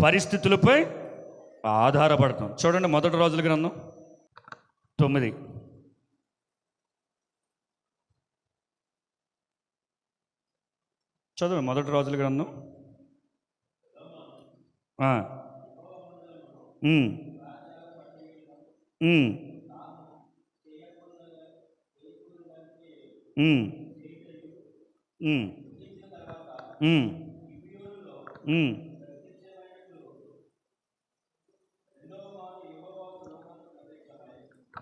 పరిస్థితులపై ఆధారపడతాం. చూడండి, మొదటి రోజుల గ్రంథం 9. చదువు మొదటి రోజుల గ్రంథం.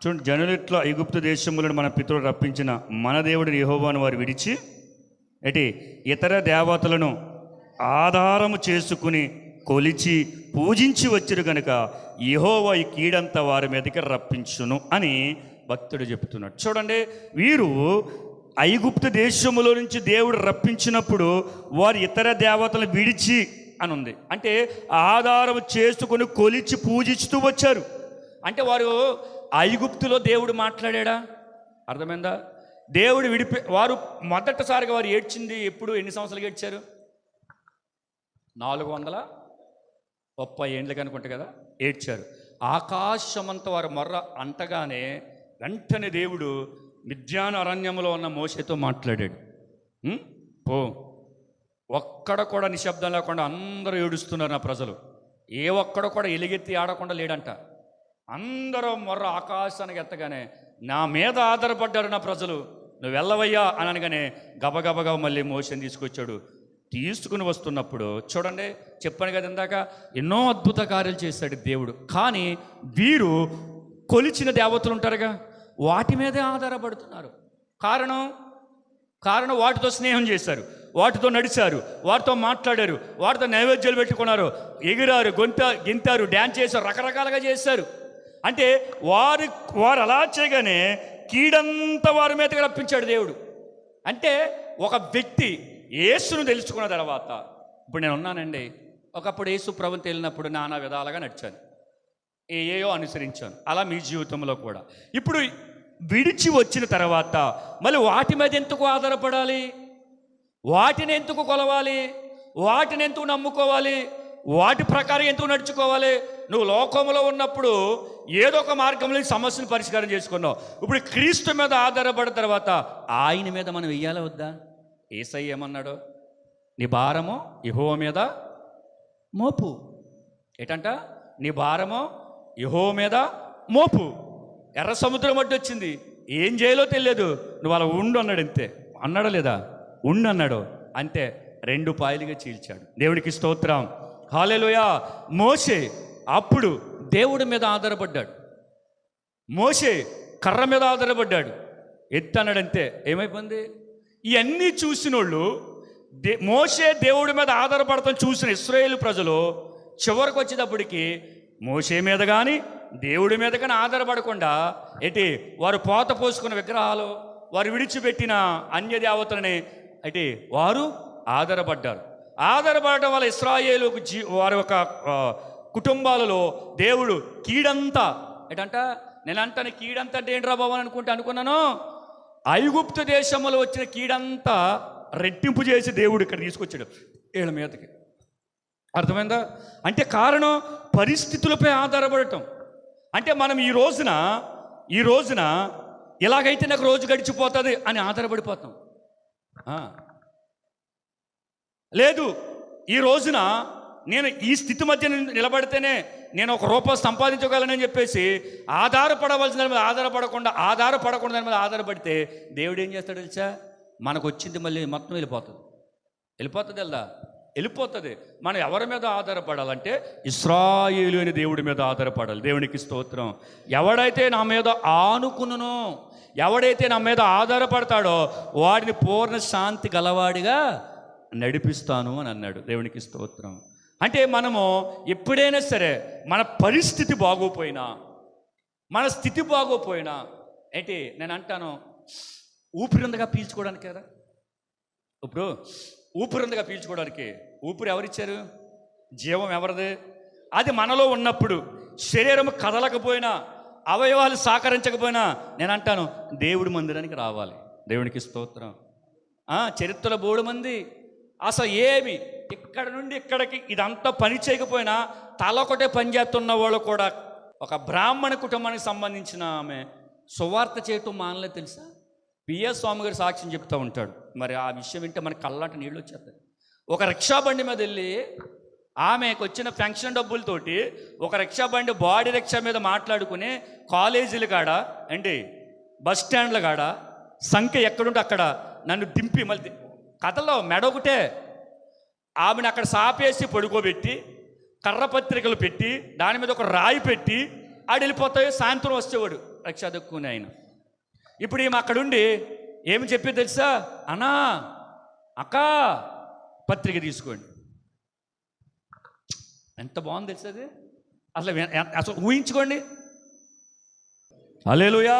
చూడండి, జనులిట్లో ఐగుప్తు దేశములను మన పితరులు రప్పించిన మన దేవుడిని యెహోవాను వారు విడిచి ఇతర దేవతలను ఆధారము చేసుకుని కొలిచి పూజించి వచ్చిరు గనుక యెహోవా ఈ కీడంతా వారి మీదకి రప్పించును అని భక్తుడు చెప్తున్నాడు. చూడండి, వీరు ఐగుప్తు దేశములో నుంచి దేవుడు రప్పించినప్పుడు వారు ఇతర దేవతలను విడిచి అని ఉంది. అంటే ఆధారం చేసుకుని కొలిచి పూజిస్తూ వచ్చారు. అంటే వారు ఐగుప్తులో దేవుడు మాట్లాడా? అర్థమైందా? దేవుడు వారు మొదటిసారిగా వారు ఏడ్చింది ఎప్పుడు? ఎన్ని సంవత్సరాలు ఏడ్చారు? 430 ఏండ్లకి అనుకుంటా కదా ఏడ్చారు. ఆకాశమంతా వారు మొర్ర అంటగానే వెంటనే దేవుడు మిద్యాను అరణ్యంలో ఉన్న మోషేతో మాట్లాడాడు. పో, ఒక్కడ కూడా నిశ్శబ్దం లేకుండా అందరూ ఏడుస్తున్నారు నా ప్రజలు. ఏ ఒక్కడ కూడా ఎలుగెత్తి ఆడకుండా లేడంట. అందరూ మొర్ర ఆకాశానికి ఎత్తగానే నా మీద ఆధారపడ్డారు నా ప్రజలు, నువ్వు వెళ్ళవయ్యా అని అనగానే గబగబగా మళ్ళీ మోషేని తీసుకుని వస్తున్నప్పుడు చూడండి, చెప్పాను కదా ఇందాక, ఎన్నో అద్భుత కార్యాలు చేశాడు దేవుడు. కానీ వీరు కొలిచిన దేవతలు ఉంటారుగా, వాటి మీదే ఆధారపడుతున్నారు. కారణం వాటితో స్నేహం చేశారు, వాటితో నడిచారు, వాటితో మాట్లాడారు, వాటితో నైవేద్యాలు పెట్టుకున్నారు, ఎగిరారు, గింతారు, డ్యాన్స్ చేశారు, రకరకాలుగా చేశారు. అంటే వారు అలా చేయగానే కీడంతా వారి మీదకి రప్పించాడు దేవుడు. అంటే ఒక వ్యక్తి యేసును తెలుసుకున్న తర్వాత, ఇప్పుడు నేను ఉన్నానండి, ఒకప్పుడు యేసు ప్రభుని తెలియనప్పుడు నానా విధాలుగా నడిచాను, ఏయో అనుసరించాను. అలా మీ జీవితంలో కూడా ఇప్పుడు విడిచి వచ్చిన తర్వాత మళ్ళీ వాటి మీద ఎందుకు ఆధారపడాలి? వాటిని ఎందుకు కొలవాలి? వాటిని ఎందుకు నమ్ముకోవాలి? వాటి ప్రకారం ఎందుకు నడుచుకోవాలి? నువ్వు లోకంలో ఉన్నప్పుడు ఏదో ఒక మార్గంలో ఈ సమస్యను పరిష్కారం చేసుకున్నావు. ఇప్పుడు క్రీస్తు మీద ఆధారపడిన తర్వాత ఆయన మీద మనం వెయ్యాలా వద్దా? యేసయ్య ఏమన్నాడు? నీ భారము యెహోవా మీద మోపు. ఏంటంట? నీ భారము యెహోవా మీద మోపు. ఎర్ర సముద్రం అడ్డు వచ్చింది, ఏం చేయాలో తెలియదు, నువ్వు అలా ఉండు అన్నాడు. అంతే అన్నాడా లేదా? ఉండు అన్నాడు, అంతే 2 పాయలుగా చీల్చాడు. దేవుడికి స్తోత్రం, హల్లెలూయా. మోషే అప్పుడు దేవుడి మీద ఆధారపడ్డాడు. మోషే కర్ర మీద ఆధారపడ్డాడు, ఎత్తన్నాడు, అంతే ఏమైపోయింది? ఇవన్నీ చూసినోళ్ళు, మోషే దేవుడి మీద ఆధారపడతాం చూసిన ఇశ్రాయేలు ప్రజలు చివరికి వచ్చేటప్పటికి మోషే మీద కానీ దేవుడి మీద కానీ ఆధారపడకుండా వారు పోత పోసుకున్న విగ్రహాలు, వారు విడిచిపెట్టిన అన్య దేవతలని వారు ఆధారపడ్డారు. ఆధారపడటం వల్ల ఇశ్రాయేలు వారి యొక్క కుటుంబాలలో దేవుడు కీడంతా నేను అంటాను, కీడంతా అంటే ఏంట్రా బాబు అని అనుకున్నాను. ఐగుప్తు దేశంలో వచ్చిన కీడంతా రెట్టింపు చేసి దేవుడు ఇక్కడ తీసుకొచ్చాడు వీళ్ళ మీదకి. అర్థమైందా? అంటే కారణం పరిస్థితులపై ఆధారపడటం. అంటే మనం ఈ రోజున ఇలాగైతే నాకు రోజు గడిచిపోతుంది అని ఆధారపడిపోతాం. లేదు, ఈ రోజున నేను ఈ స్థితి మధ్య నిలబడితేనే నేను ₹1 సంపాదించగలనని చెప్పేసి ఆధారపడవలసిన దాని మీద ఆధారపడకుండా దాని మీద ఆధారపడితే దేవుడు ఏం చేస్తాడు తెలుసా? మనకు వచ్చింది మళ్ళీ మొత్తం వెళ్ళిపోతుంది వెళ్ళిపోతుంది. మనం ఎవరి మీద ఆధారపడాలంటే ఇశ్రాయేలు అనే దేవుడి మీద ఆధారపడాలి. దేవునికి స్తోత్రం. ఎవడైతే నా మీద ఆనుకునునో, ఎవడైతే నా మీద ఆధారపడతాడో వాడిని పూర్ణ శాంతి గలవాడిగా నడిపిస్తాను అని అన్నాడు. దేవునికి స్తోత్రం. అంటే మనము ఎప్పుడైనా సరే మన పరిస్థితి బాగోపోయినా, మన స్థితి బాగోపోయినా నేను అంటాను, ఊపిరిందగా పీల్చుకోవడానికి కదా. ఇప్పుడు ఊపిరిందగా పీల్చుకోవడానికి ఊపిరి ఎవరిచ్చారు? జీవం ఎవరిది? అది మనలో ఉన్నప్పుడు శరీరం కదలకపోయినా, అవయవాలు సహకరించకపోయినా నేను అంటాను దేవుడి మందిరానికి రావాలి. దేవునికి స్తోత్రం. చరిత్రలో బోడు మంది అసలు ఏమి ఇక్కడ నుండి ఇక్కడికి ఇదంతా పని చేయకపోయినా తల ఒకటే పని చేస్తున్న వాళ్ళు కూడా ఒక బ్రాహ్మణ కుటుంబానికి సంబంధించిన ఆమె సువార్త చేయటం మానలే తెలుసా? పిఎస్ స్వామి గారు సాక్ష్యం చెప్తూ ఉంటాడు. మరి ఆ విషయం వింటే మనకి కళ్ళంట నీళ్ళు వచ్చేస్తాయి. ఒక రిక్షా బండి మీద వెళ్ళి ఆమెకు వచ్చిన ఫంక్షన్ డబ్బులతోటి ఒక రిక్షా బండి బాడీ రిక్షా మీద మాట్లాడుకుని కాలేజీల కాడ అండి, బస్ స్టాండ్ల కాడ సంఖ్య ఎక్కడుంటే అక్కడ నన్ను దింపి మళ్ళీ కథలో మెడ ఒకటే ఆమెను అక్కడ సాపేసి పడుకోబెట్టి కర్రపత్రికలు పెట్టి దాని మీద ఒక రాయి పెట్టి ఆడు వెళ్ళిపోతాయి. సాయంత్రం వచ్చేవాడు రిక్షా దక్కునే ఆయన. ఇప్పుడు ఈమె అక్కడుండి ఏమి చెప్పి తెలుసా? అన్నా అక్క పత్రిక తీసుకోండి. ఎంత బాగుంది తెలుసా అది? అసలు ఊహించుకోండి. హల్లెలూయా.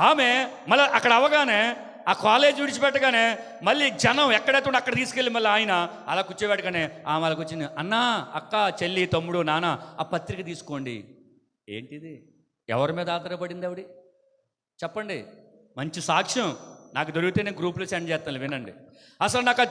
ఆమె మళ్ళీ అక్కడ అవగానే ఆ కాలేజ్ విడిచిపెట్టగానే మళ్ళీ జనం ఎక్కడైతే ఉంటే అక్కడ తీసుకెళ్ళి మళ్ళీ ఆయన అలా కూర్చోబెట్టగానే ఆమె వాళ్ళకి వచ్చింది, అన్న అక్క చెల్లి తమ్ముడు నాన్న ఆ పత్రిక తీసుకోండి. ఏంటిది? ఎవరి మీద ఆధారపడింది ఆవిడ? చెప్పండి. మంచి సాక్ష్యం నాకు దొరికితే నేను గ్రూప్లో సెండ్ చేస్తాను, వినండి. అసలు నాకు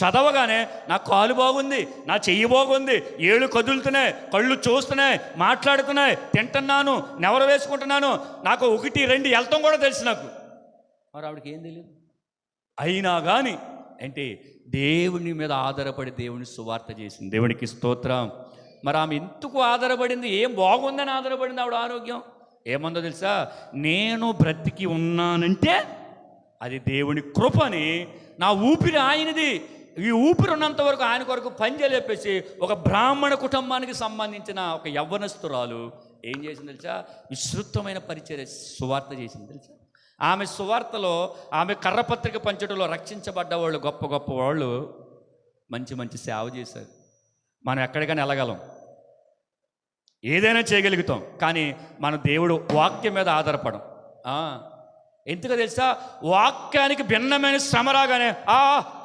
చదవగానే నా కాలు బాగుంది, నా చెయ్యి బాగుంది, ఏళ్ళు కదులుతున్నాయి, కళ్ళు చూస్తున్నాయి, మాట్లాడుతున్నాయి, తింటున్నాను, నెవరు వేసుకుంటున్నాను, నాకు 1 2 వెళ్తాం కూడా తెలుసు నాకు. మరి ఆవిడకి ఏం తెలియదు. అయినా కానీ అంటే దేవుని మీద ఆధారపడి దేవుని సువార్త చేసింది. దేవునికి స్తోత్రం. మరి ఆమె ఎందుకు ఆధారపడింది? ఏం బాగుందని ఆధారపడింది ఆవిడ ఆరోగ్యం? ఏమందో తెలుసా? నేను బ్రతికి ఉన్నానంటే అది దేవుని కృపని, నా ఊపిరి ఆయనది, ఈ ఊపిరి ఉన్నంత వరకు ఆయన కొరకు పని చేయలేపేసి ఒక బ్రాహ్మణ కుటుంబానికి సంబంధించిన ఒక యవ్వనస్తురాలు ఏం చేసింది తెలుసా? విస్తృతమైన పరిచర్య సువార్త చేసింది తెలుసా? ఆమె సువార్తలో ఆమె కర్రపత్రిక పంచడంలో రక్షించబడ్డ వాళ్ళు గొప్ప గొప్ప వాళ్ళు మంచి మంచి సేవ చేశారు. మనం ఎక్కడికైనా వెళ్ళగలం, ఏదైనా చేయగలుగుతాం, కానీ మన దేవుడు వాక్యం మీద ఆధారపడం. ఎందుకు తెలుసా? వాక్యానికి భిన్నమైన శ్రమ రాగానే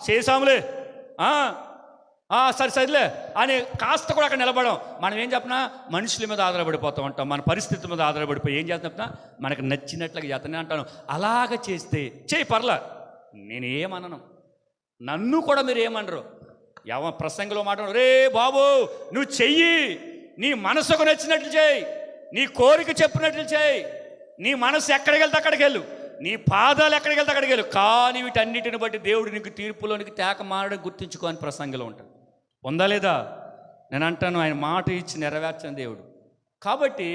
చేసాములే, సరిలే అని కాస్త కూడా అక్కడ నిలబడం. మనం ఏం చెప్పినా మనుషుల మీద ఆధారపడిపోతూ ఉంటాం, మన పరిస్థితి మీద ఆధారపడిపోయి ఏం చేస్తున్నా మనకు నచ్చినట్లుగా చేస్తానే అంటాను. అలాగ చేస్తే చేయి పర్లా, నేనేమనను, నన్ను కూడా మీరు ఏమనరు. ప్రసంగంలో మాట, రే బాబు నువ్వు చెయ్యి, నీ మనసుకు నచ్చినట్లు చేయి, నీ కోరిక చెప్పినట్లు చేయి, నీ మనసు ఎక్కడికి వెళ్తే అక్కడికి వెళ్ళు, నీ పాదాలు ఎక్కడికి వెళ్తే అక్కడికి వెళ్ళు, కానీ వీటన్నిటిని బట్టి దేవుడు నీకు తీర్పులోనికి తేక మారడం గుర్తుంచుకో అని ప్రసంగంలో ఉంటాడు. ఉందా లేదా? నేను అంటాను, ఆయన మాట ఇచ్చి నెరవేర్చని దేవుడు. కాబట్టి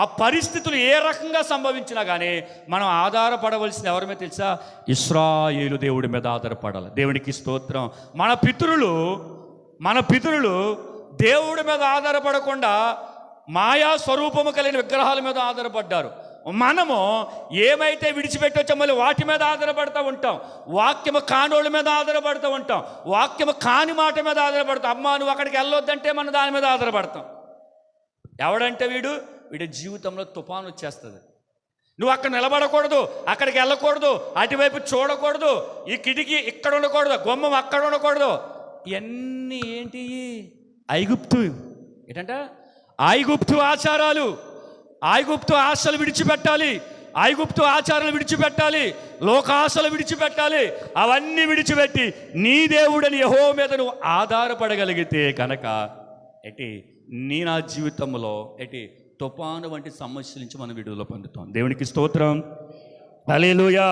ఆ పరిస్థితులు ఏ రకంగా సంభవించినా కానీ మనం ఆధారపడవలసింది ఎవరి మీద తెలుసా? ఇశ్రాయేలు దేవుడి మీద ఆధారపడాలి. దేవునికి స్తోత్రం. మన పితరులు దేవుడి మీద ఆధారపడకుండా మాయా స్వరూపము కలిగిన విగ్రహాల మీద ఆధారపడ్డారు. మనము ఏమైతే విడిచిపెట్టొచ్చో మళ్ళీ వాటి మీద ఆధారపడుతూ ఉంటాం. వాక్యము కానోళ్ళ మీద ఆధారపడుతూ ఉంటాం, వాక్యము కాని మాట మీద ఆధారపడతాం. అమ్మా నువ్వు అక్కడికి వెళ్ళొద్దంటే మనం దాని మీద ఆధారపడతాం. ఎవడంటే వీడి జీవితంలో తుఫాను వచ్చేస్తుంది. నువ్వు అక్కడ నిలబడకూడదు, అక్కడికి వెళ్ళకూడదు, అటువైపు చూడకూడదు, ఈ కిటికీ ఇక్కడ ఉండకూడదు, గుమ్మం అక్కడ ఉండకూడదు. ఇవన్నీ ఏంటి? ఐగుప్తు ఆచారాలు, ఐగుప్తు ఆశలు విడిచిపెట్టాలి, ఐగుప్తు ఆచారాలు విడిచిపెట్టాలి, లోకాశలు విడిచిపెట్టాలి. అవన్నీ విడిచిపెట్టి నీ దేవుడని యెహోవా మీద నువ్వు ఆధారపడగలిగితే కనుక నా జీవితంలో తుఫాను వంటి సమస్యల నుంచి మనం విడుదల పొందుతాం. దేవునికి స్తోత్రం. హల్లెలూయా.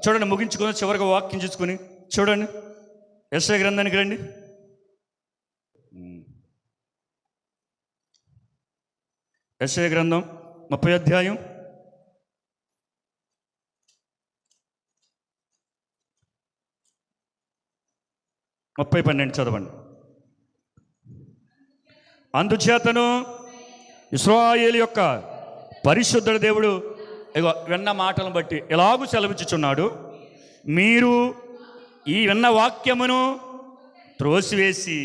చూడండి, ముగించుకొని చివరిగా వాక్యం చూసుకొని చూడండి, యెషయా గ్రంథానికి రండి. యెషయా గ్రంథం 30వ అధ్యాయం 30:12 చదవండి. అందుచేతను ఇశ్రాయేలు యొక్క పరిశుద్ధ దేవుడు విన్న మాటలను బట్టి ఎలాగూ సెలవిచ్చుచున్నాడు, మీరు ఈ విన్న వాక్యమును త్రోసివేసి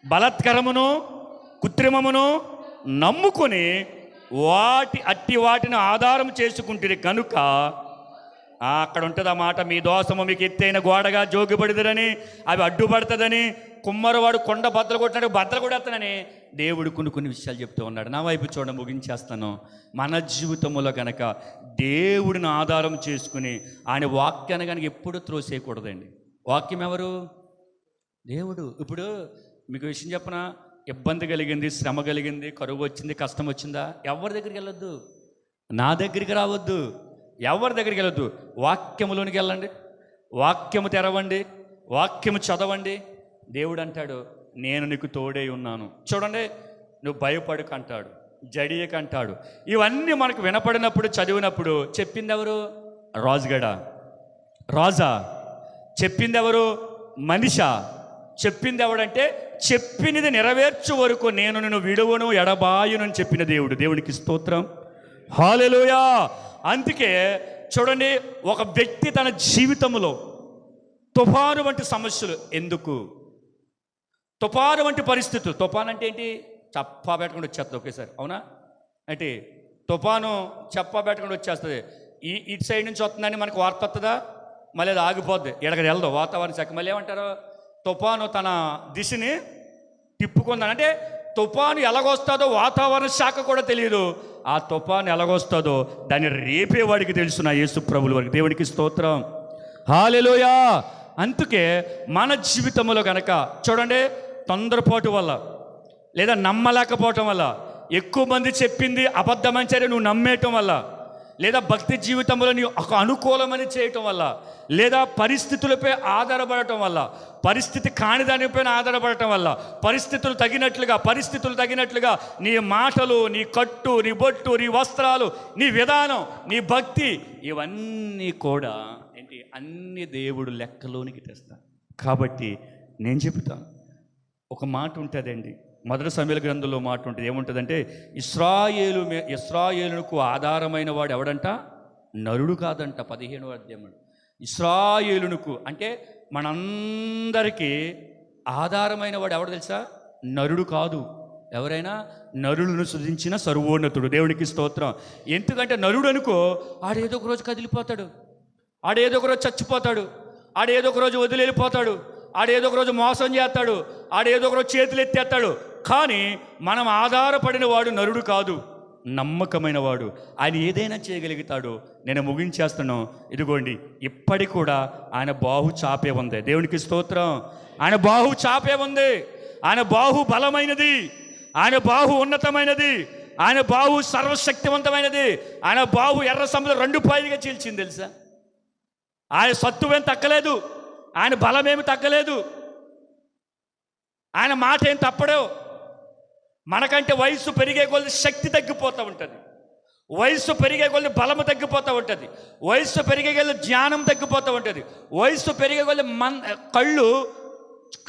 బలత్కరమును కృత్రిమమును నమ్ముకొని వాటిని ఆధారం చేసుకుంటే కనుక అక్కడ ఉంటుంది ఆ మాట, మీ దోషము మీకు ఎత్తైన గోడగా జోగిపడిదరని, అవి అడ్డుపడుతుందని, కుమ్మరవాడు కొండ బద్దలు కొట్టినాడు బద్దలు కొడతానని దేవుడు కొన్ని విషయాలు చెప్తూ ఉన్నాడు. నా వైపు చూడ ముగించేస్తాను. మన జీవితంలో కనుక దేవుడిని ఆధారం చేసుకుని ఆయన వాక్యాన్ని కనుక ఎప్పుడు త్రోసేయకూడదండి. వాక్యం ఎవరు? దేవుడు ఇప్పుడు మీకు విషయం చెప్పనా, ఇబ్బంది కలిగింది, శ్రమ కలిగింది, కరువు వచ్చింది, కష్టం వచ్చిందా, ఎవరి దగ్గరికి వెళ్ళొద్దు, నా దగ్గరికి రావద్దు, ఎవరి దగ్గరికి వెళ్ళొద్దు. వాక్యములోనికి వెళ్ళండి, వాక్యము తెరవండి, వాక్యము చదవండి. దేవుడు అంటాడు నేను నీకు తోడై ఉన్నాను. చూడండి, నువ్వు భయపడుకు అంటాడు, జడియకు అంటాడు. ఇవన్నీ మనకు వినపడినప్పుడు, చదివినప్పుడు చెప్పింది ఎవరు? రాజుగడా? రాజా? చెప్పింది ఎవరు? మనిషా? చెప్పింది ఎవడంటే చెప్పినది నెరవేర్చు వరకు నేను నిన్ను విడువను ఎడబాయును అని చెప్పిన దేవుడు. దేవునికి స్తోత్రం, హల్లెలూయా. అందుకే చూడండి, ఒక వ్యక్తి తన జీవితంలో తుఫాను వంటి సమస్యలు ఎందుకు, తుఫాను వంటి పరిస్థితులు, తుఫాను అంటే ఏంటి? చప్పా పెట్టకుండా వచ్చేస్తుంది ఒకేసారి, అవునా? అంటే తుఫాను చెప్పా పెట్టకుండా వచ్చేస్తుంది. ఇటు సైడ్ నుంచి వస్తుందని మనకు వార్త వస్తుందా? మళ్ళీ అది ఆగిపోద్ది, ఎక్కడికి వెళ్దాం, వాతావరణ శాఖ మళ్ళీ ఏమంటారు? తుఫాను తన దిశని తిప్పుకుందని. అంటే తుఫాను ఎలాగొస్తుందో వాతావరణ శాఖ కూడా తెలియదు. ఆ తుఫాను ఎలాగొస్తుందో దాన్ని రేపేవాడికి తెలుసు, నా యేసు ప్రభుల వారికి. దేవునికి స్తోత్రం, హల్లెలూయా. అందుకే మన జీవితంలో కనుక చూడండి, తొందరపాటు వల్ల లేదా నమ్మలేకపోవటం వల్ల, ఎక్కువ మంది చెప్పింది అబద్ధమని సరే నువ్వు నమ్మేయటం వల్ల, లేదా భక్తి జీవితంలో నీ ఒక అనుకూలమని చేయటం వల్ల, లేదా పరిస్థితులపై ఆధారపడటం వల్ల, పరిస్థితి కాని దానిపైన ఆధారపడటం వల్ల, పరిస్థితులు తగినట్లుగా నీ మాటలు, నీ కట్టు, నీ బొట్టు, నీ వస్త్రాలు, నీ విధానం, నీ భక్తి, ఇవన్నీ కూడా ఏంటి? అన్ని దేవుడు లెక్కలోనికి తెస్తాను. కాబట్టి నేను చెబుతాను, ఒక మాట ఉంటుందండి, మొదటి సమూయేలు గ్రంథంలో మాట ఉంటుంది. ఏముంటుందంటే, ఇశ్రాయేలునకు ఆధారమైన వాడు ఎవడంట? నరుడు కాదంట. 15వ అధ్యాయం. ఇశ్రాయేలునకు అంటే మనందరికీ ఆధారమైన వాడు ఎవడు తెలుసా? నరుడు కాదు. ఎవరైనా? నరులను సృజించిన సర్వోన్నతుడు. దేవునికి స్తోత్రం. ఎందుకంటే నరుడు అనుకో, ఆడేదో ఒక రోజు కదిలిపోతాడు, ఆడేదో ఒక రోజు చచ్చిపోతాడు, ఆడేదో ఒక రోజు వదిలి వెళ్ళిపోతాడు, ఆడేదో ఒక రోజు మోసం చేస్తాడు, ఆడేదో ఒక రోజు చేతులు ఎత్తేస్తాడు. కానీ మనం ఆధారపడిన వాడు నరుడు కాదు, నమ్మకమైన వాడు. ఆయన ఏదైనా చేయగలుగుతాడు. నేను ముగించేస్తున్నాను. ఇదిగోండి, ఇప్పటికి కూడా ఆయన బాహు చాపే ఉంది. దేవునికి స్తోత్రం. ఆయన బాహు చాపే ఉంది. ఆయన బాహు బలమైనది, ఆయన బాహు ఉన్నతమైనది, ఆయన బాహు సర్వశక్తివంతమైనది. ఆయన బాహు ఎర్ర సముద్రం 2 పాయలుగా చీల్చింది తెలుసా? ఆయన సత్తువేం తగ్గలేదు, ఆయన బలమేమి తగ్గలేదు, ఆయన మాట ఏం తప్పడు. మనకంటే వయసు పెరిగే కొద్ది శక్తి తగ్గిపోతూ ఉంటుంది, వయసు పెరిగే కొద్ది బలము తగ్గిపోతూ ఉంటుంది, వయసు పెరిగే కొద్ది జ్ఞానం తగ్గిపోతూ ఉంటుంది, వయసు పెరిగే కొద్ది కళ్ళు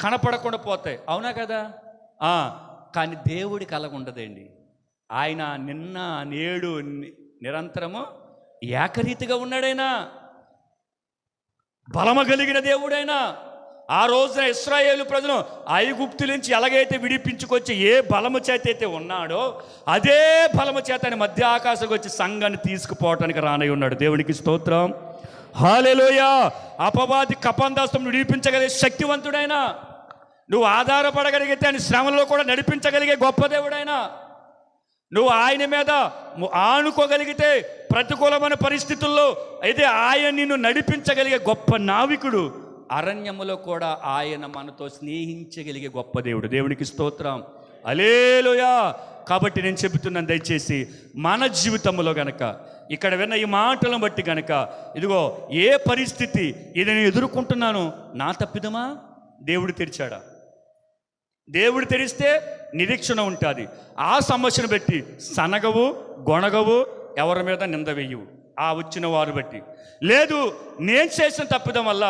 కనపడకుండా పోతాయి, అవునా కదా? కానీ దేవుడికి అలాగ ఉండదండి. ఆయన నిన్న నేడు నిరంతరము ఏకరీతిగా ఉన్నాడైనా, బలము కలిగిన దేవుడైనా. ఆ రోజున ఇశ్రాయేలు ప్రజలు ఐగుప్తు నుంచి ఎలాగైతే విడిపించుకొచ్చి ఏ బలము చేత అయితే ఉన్నాడో, అదే బలము చేత ఆయన మధ్య ఆకాశంకి వచ్చి సంఘాన్ని తీసుకుపోవటానికి రానై ఉన్నాడు. దేవునికి స్తోత్రం, హల్లెలూయా. అపవాది కపందాస్తం విడిపించగలిగే శక్తివంతుడైనా, నువ్వు ఆధారపడగలిగితే ఆయన శ్రమలో కూడా నడిపించగలిగే గొప్ప దేవుడైనా, నువ్వు ఆయన మీద ఆనుకోగలిగితే ప్రతికూలమైన పరిస్థితుల్లో అయితే ఆయన నిన్ను నడిపించగలిగే గొప్ప నావికుడు. అరణ్యములో కూడా ఆయన మనతో స్నేహించగలిగే గొప్ప దేవుడు. దేవునికి స్తోత్రం, హల్లెలూయా. కాబట్టి నేను చెబుతున్నాను, దయచేసి మన జీవితంలో గనక ఇక్కడ విన్న ఈ మాటలను బట్టి గనక, ఇదిగో ఏ పరిస్థితి ఇది నేను ఎదుర్కొంటున్నాను, నా తప్పిదమా? దేవుడు తెరిచాడా? దేవుడు తెరిస్తే నిరీక్షణ ఉంటుంది. ఆ సమస్యను బట్టి సనగవు, గొణగవు, ఎవరి మీద నింద వెయ్యవు ఆ వచ్చిన వారు బట్టి. లేదు, నేను చేసిన తప్పిదం వల్ల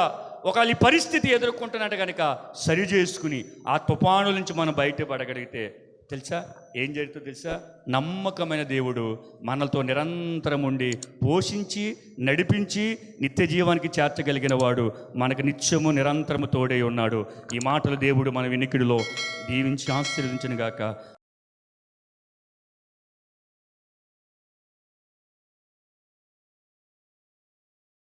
ఒకవేళ ఈ పరిస్థితి ఎదుర్కొంటున్నట్టు కనుక సరి చేసుకుని ఆ తుఫాను నుంచి మనం బయటపడగలిగితే తెలుసా ఏం జరుగుతుందో తెలుసా? నమ్మకమైన దేవుడు మనలతో నిరంతరం ఉండి పోషించి నడిపించి నిత్య జీవానికి చేర్చగలిగిన వాడు మనకు నిత్యము నిరంతరము తోడై ఉన్నాడు. ఈ మాటలు దేవుడు మన వినికిడిలో దీవించి ఆశీర్వదించును గాక.